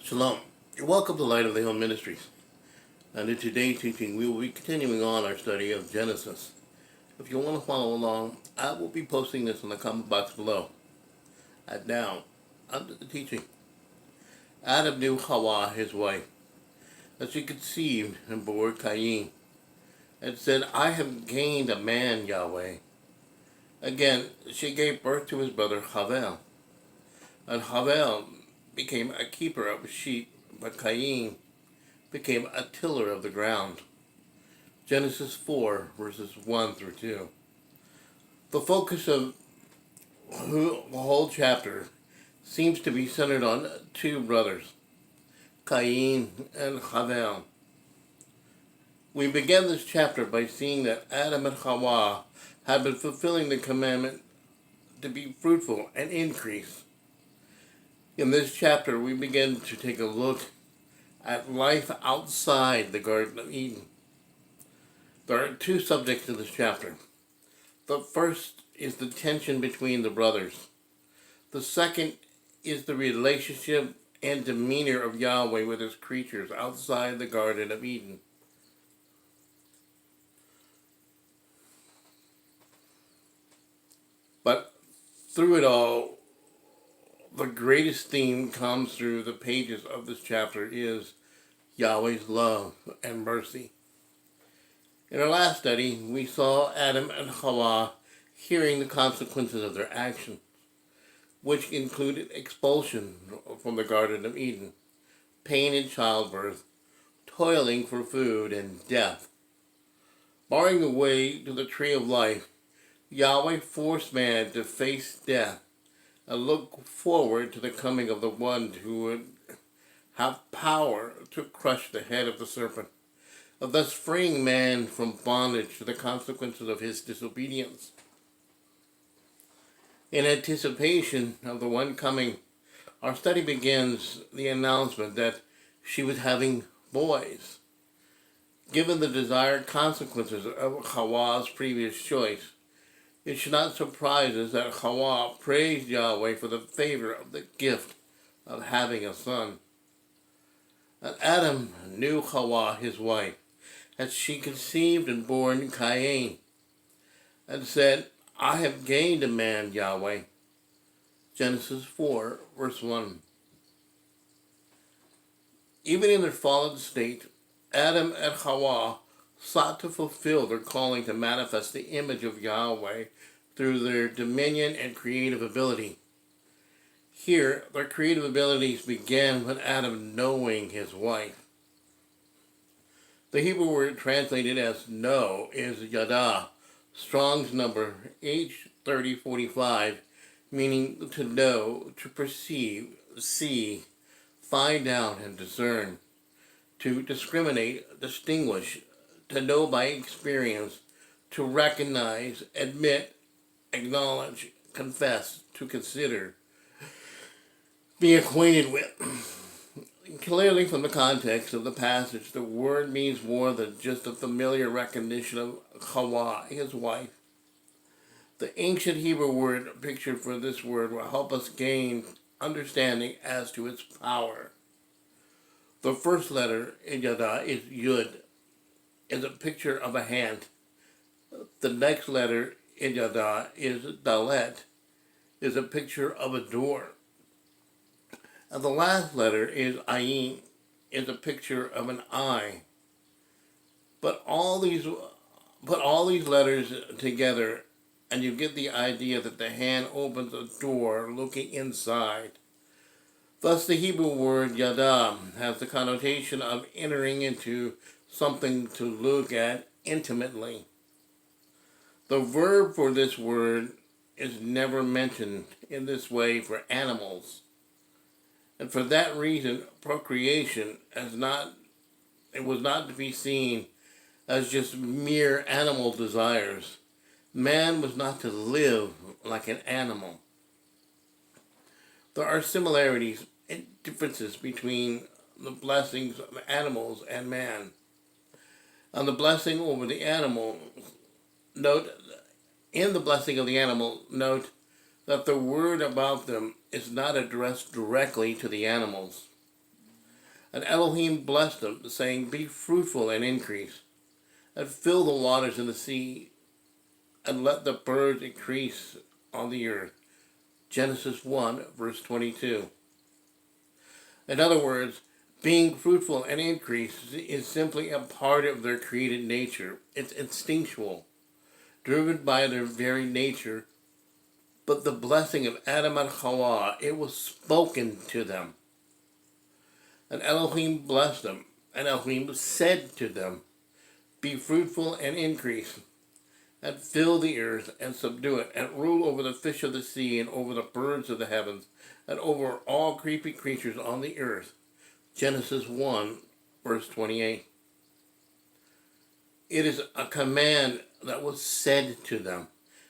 Shalom. Welcome to Light of the Hill Ministries. And in today's teaching, we will be continuing on our study of Genesis. If you want to follow along, I will be posting this in the comment box below. And now, under the teaching. Adam knew Hawa, his wife, as she conceived and bore Qayin, and said, I have gained a man, Yahweh. Again, she gave birth to his brother Havel. And Havel became a keeper of sheep, but Qayin became a tiller of the ground. Genesis 4, verses 1 through 2. The focus of the whole chapter seems to be centered on two brothers, Qayin and Havel. We begin this chapter by seeing that Adam and Hawa had been fulfilling the commandment to be fruitful and increase. In this chapter, we begin to take a look at life outside the Garden of Eden. There are two subjects in this chapter. The first is the tension between the brothers. The second is the relationship and demeanor of Yahweh with his creatures outside the Garden of Eden. But through it all, the greatest theme comes through the pages of this chapter is Yahweh's love and mercy. In our last study, we saw Adam and Hawa hearing the consequences of their actions, which included expulsion from the Garden of Eden, pain in childbirth, toiling for food, and death. Barring the way to the tree of life, Yahweh forced man to face death and look forward to the coming of the one who would have power to crush the head of the serpent, thus freeing man from bondage to the consequences of his disobedience. In anticipation of the one coming, our study begins the announcement that she was having boys. Given the desired consequences of Hawa's previous choice, it should not surprise us that Hawa praised Yahweh for the favor of the gift of having a son. And Adam knew Hawa, his wife, as she conceived and born Qayin, and said, I have gained a man, Yahweh. Genesis 4, verse 1. Even in their fallen state, Adam and Hawa sought to fulfill their calling to manifest the image of Yahweh through their dominion and creative ability. Here, their creative abilities began with Adam knowing his wife. The Hebrew word translated as know is yada, Strong's number H3045, meaning to know, to perceive, see, find out, and discern, to discriminate, distinguish, to know by experience, to recognize, admit, acknowledge, confess, to consider, be acquainted with. Clearly from the context of the passage, the word means more than just a familiar recognition of Hawa, his wife. The ancient Hebrew word pictured for this word will help us gain understanding as to its power. The first letter in Yada is Yud, is a picture of a hand. The next letter in Yada is Dalet, is a picture of a door. And the last letter is Ayin, is a picture of an eye. But all these letters together, and you get the idea that the hand opens a door looking inside. Thus the Hebrew word Yada has the connotation of entering into something to look at intimately. The verb for this word is never mentioned in this way for animals. And for that reason, procreation was not to be seen as just mere animal desires. Man was not to live like an animal. There are similarities and differences between the blessings of animals and man. On the blessing over the animal, note that the word about them is not addressed directly to the animals. And Elohim blessed them, saying, Be fruitful and increase, and fill the waters in the sea, and let the birds increase on the earth. Genesis 1, verse 22. In other words, being fruitful and increase is simply a part of their created nature. It's instinctual, driven by their very nature. But the blessing of Adam and Hawa, it was spoken to them. And Elohim blessed them. And Elohim said to them, Be fruitful and increase, and fill the earth and subdue it, and rule over the fish of the sea, and over the birds of the heavens, and over all creeping creatures on the earth. Genesis 1, verse 28. It is a command that was said to them.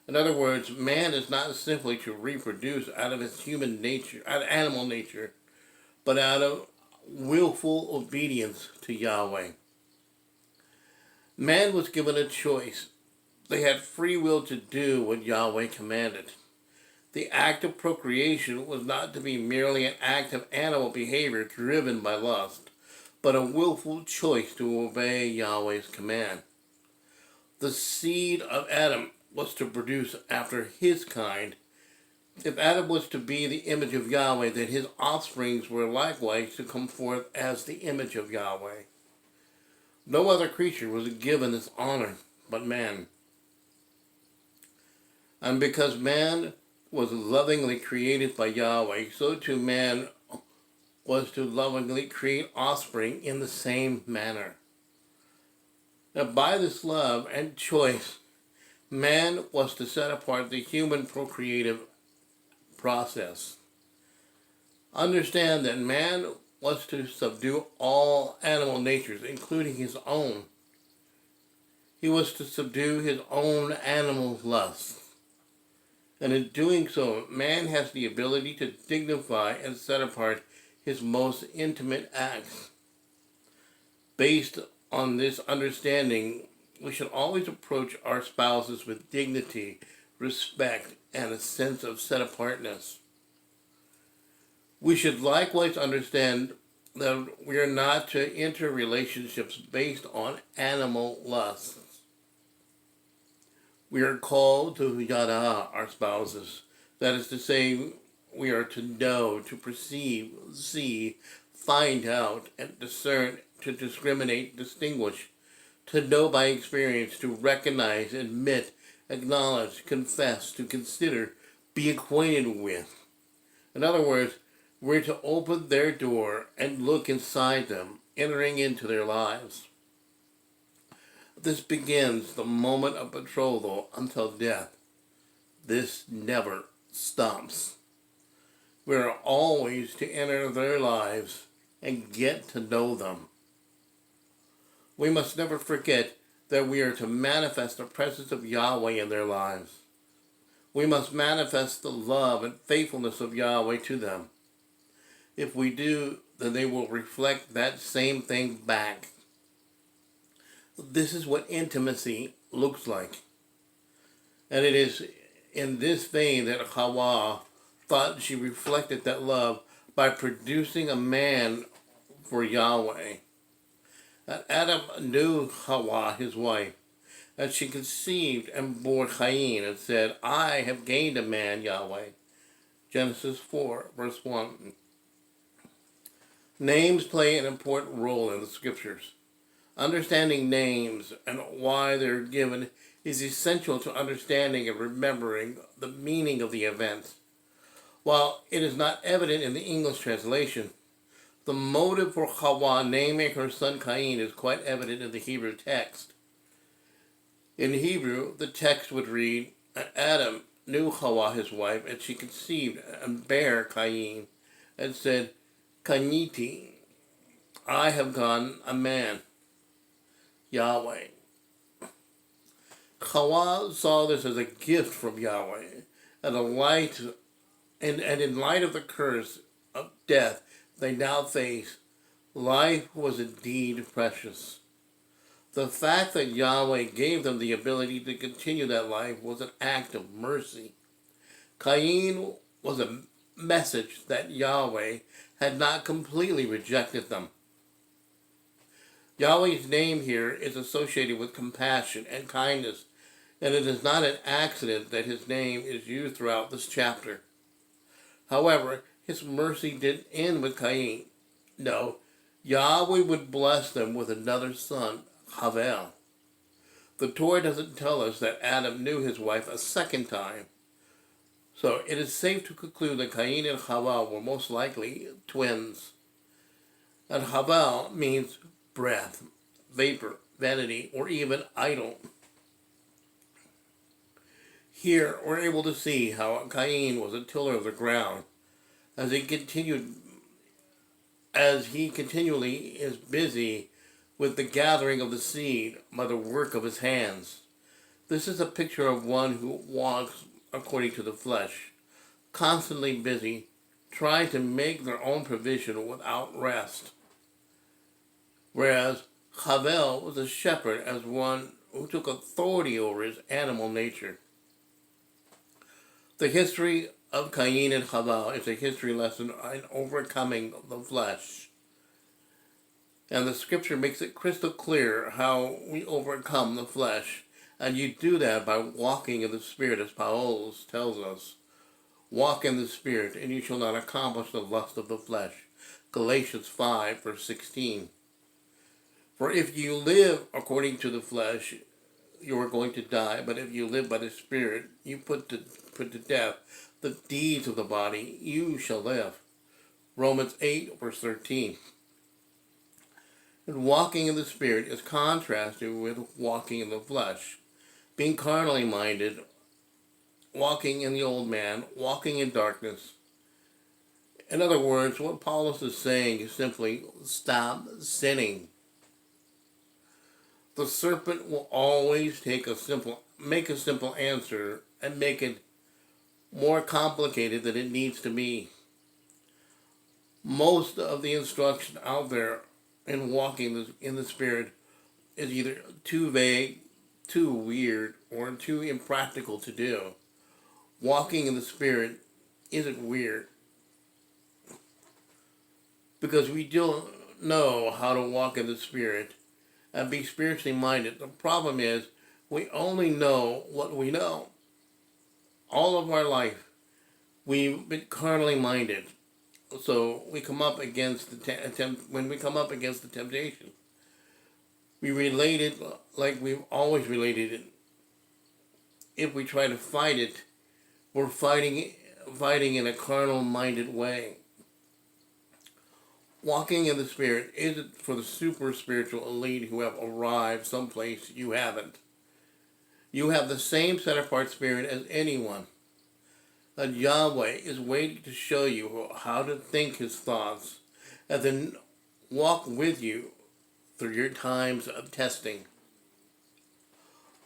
In other words, man is not simply to reproduce out of his human nature, out of animal nature, but out of willful obedience to Yahweh. Man was given a choice. They had free will to do what Yahweh commanded. The act of procreation was not to be merely an act of animal behavior driven by lust, but a willful choice to obey Yahweh's command. The seed of Adam was to produce after his kind. If Adam was to be the image of Yahweh, then his offsprings were likewise to come forth as the image of Yahweh. No other creature was given this honor but man. And because man was lovingly created by Yahweh, so too man was to lovingly create offspring in the same manner. Now, by this love and choice, man was to set apart the human procreative process. Understand that man was to subdue all animal natures, including his own. He was to subdue his own animal lusts. And in doing so, man has the ability to dignify and set apart his most intimate acts. Based on this understanding, we should always approach our spouses with dignity, respect, and a sense of set-apartness. We should likewise understand that we are not to enter relationships based on animal lusts. We are called to yada our spouses. That is to say, we are to know, to perceive, see, find out, and discern, to discriminate, distinguish, to know by experience, to recognize, admit, acknowledge, confess, to consider, be acquainted with. In other words, we're to open their door and look inside them, entering into their lives. This begins the moment of betrothal until death. This never stops. We are always to enter their lives and get to know them. We must never forget that we are to manifest the presence of Yahweh in their lives. We must manifest the love and faithfulness of Yahweh to them. If we do, then they will reflect that same thing back. This is what intimacy looks like. And it is in this vein that Hawa thought she reflected that love by producing a man for Yahweh. And Adam knew Hawa, his wife, and she conceived and bore Qayin and said, I have gained a man, Yahweh. Genesis 4, verse 1. Names play an important role in the scriptures. Understanding names and why they're given is essential to understanding and remembering the meaning of the events. While it is not evident in the English translation, the motive for Hawa naming her son Qayin is quite evident in the Hebrew text. In Hebrew, the text would read, and Adam knew Hawa his wife, and she conceived and bare Qayin, and said, Kanyiti, I have gotten a man. Yahweh. Hawa saw this as a gift from Yahweh, and in light of the curse of death they now face, life was indeed precious. The fact that Yahweh gave them the ability to continue that life was an act of mercy. Qayin was a message that Yahweh had not completely rejected them. Yahweh's name here is associated with compassion and kindness, and it is not an accident that his name is used throughout this chapter. However, his mercy didn't end with Qayin. No, Yahweh would bless them with another son, Havel. The Torah doesn't tell us that Adam knew his wife a second time, so it is safe to conclude that Qayin and Havel were most likely twins. And Havel means breath, vapor, vanity, or even idol. Here we're able to see how Qayin was a tiller of the ground as he continually is busy with the gathering of the seed by the work of his hands. This is a picture of one who walks according to the flesh, constantly busy, trying to make their own provision without rest. Whereas Havel was a shepherd as one who took authority over his animal nature. The history of Qayin and Havel is a history lesson in overcoming the flesh. And the scripture makes it crystal clear how we overcome the flesh. And you do that by walking in the Spirit, as Paul tells us. Walk in the Spirit, and you shall not accomplish the lust of the flesh. Galatians 5, verse 16. For if you live according to the flesh, you are going to die. But if you live by the Spirit, you put to death the deeds of the body, you shall live. Romans 8, verse 13. And walking in the Spirit is contrasted with walking in the flesh. Being carnally minded, walking in the old man, walking in darkness. In other words, what Paulus is saying is simply stop sinning. The serpent will always make a simple answer and make it more complicated than it needs to be. Most of the instruction out there in walking in the Spirit is either too vague, too weird, or too impractical to do. Walking in the Spirit isn't weird, because we don't know how to walk in the Spirit and be spiritually minded. The problem is we only know what we know. All of our life, we've been carnally minded. So we come up against when we come up against the temptation, we relate it like we've always related it. If we try to fight it, we're fighting in a carnal-minded way. Walking in the Spirit isn't for the super spiritual elite who have arrived someplace you haven't. You have the same set-apart spirit as anyone. That Yahweh is waiting to show you how to think his thoughts and then walk with you through your times of testing.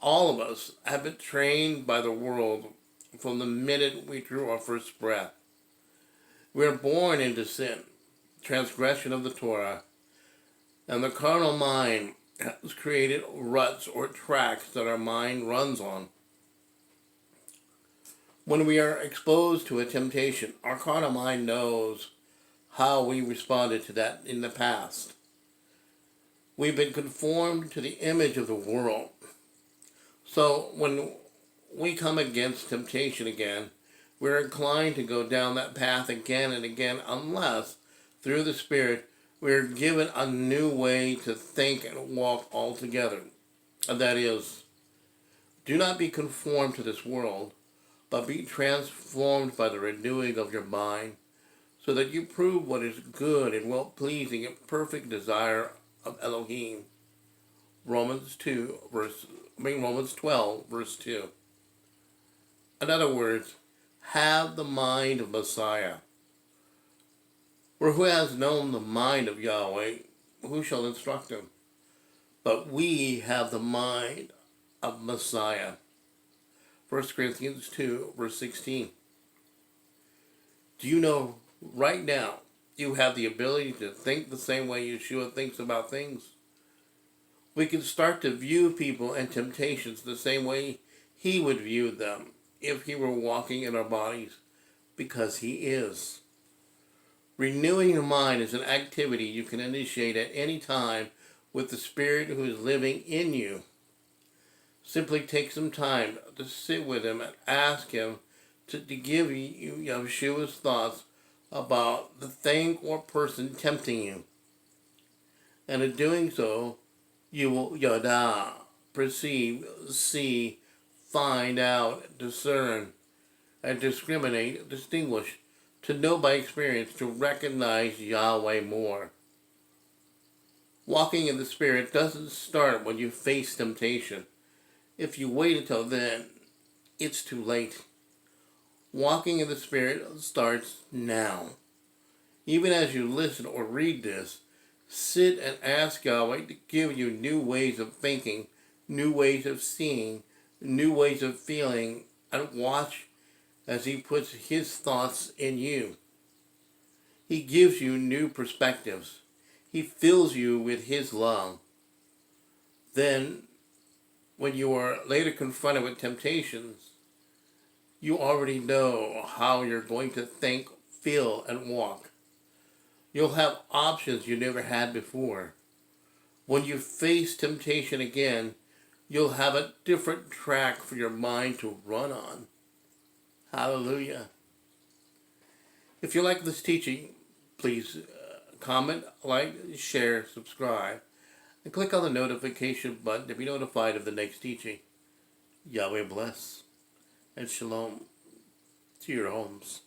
All of us have been trained by the world from the minute we drew our first breath. We are born into sin, transgression of the Torah, and the carnal mind has created ruts or tracks that our mind runs on. When we are exposed to a temptation, our carnal mind knows how we responded to that in the past. We've been conformed to the image of the world. So when we come against temptation again, we're inclined to go down that path again and again unless, through the Spirit, we're given a new way to think and walk altogether. And that is, do not be conformed to this world, but be transformed by the renewing of your mind, so that you prove what is good and well-pleasing and perfect desire of Elohim. Romans 12, verse 2. In other words, have the mind of Messiah. For who has known the mind of Yahweh, who shall instruct him? But we have the mind of Messiah. 1 Corinthians 2, verse 16. Do you know right now you have the ability to think the same way Yeshua thinks about things? We can start to view people and temptations the same way he would view them if he were walking in our bodies, because he is. Renewing your mind is an activity you can initiate at any time with the Spirit who is living in you. Simply take some time to sit with Him and ask Him to give you Yeshua's thoughts about the thing or person tempting you. And in doing so, you will yada, perceive, see, find out, discern, and discriminate, distinguish, to know by experience, to recognize Yahweh more. Walking in the Spirit doesn't start when you face temptation. If you wait until then, it's too late. Walking in the Spirit starts now. Even as you listen or read this, sit and ask Yahweh to give you new ways of thinking, new ways of seeing, new ways of feeling, and watch as He puts His thoughts in you. He gives you new perspectives. He fills you with His love. Then, when you are later confronted with temptations, you already know how you're going to think, feel, and walk. You'll have options you never had before. When you face temptation again, you'll have a different track for your mind to run on. Hallelujah. If you like this teaching, please comment, like, share, subscribe, and click on the notification button to be notified of the next teaching. Yahweh bless, and shalom to your homes.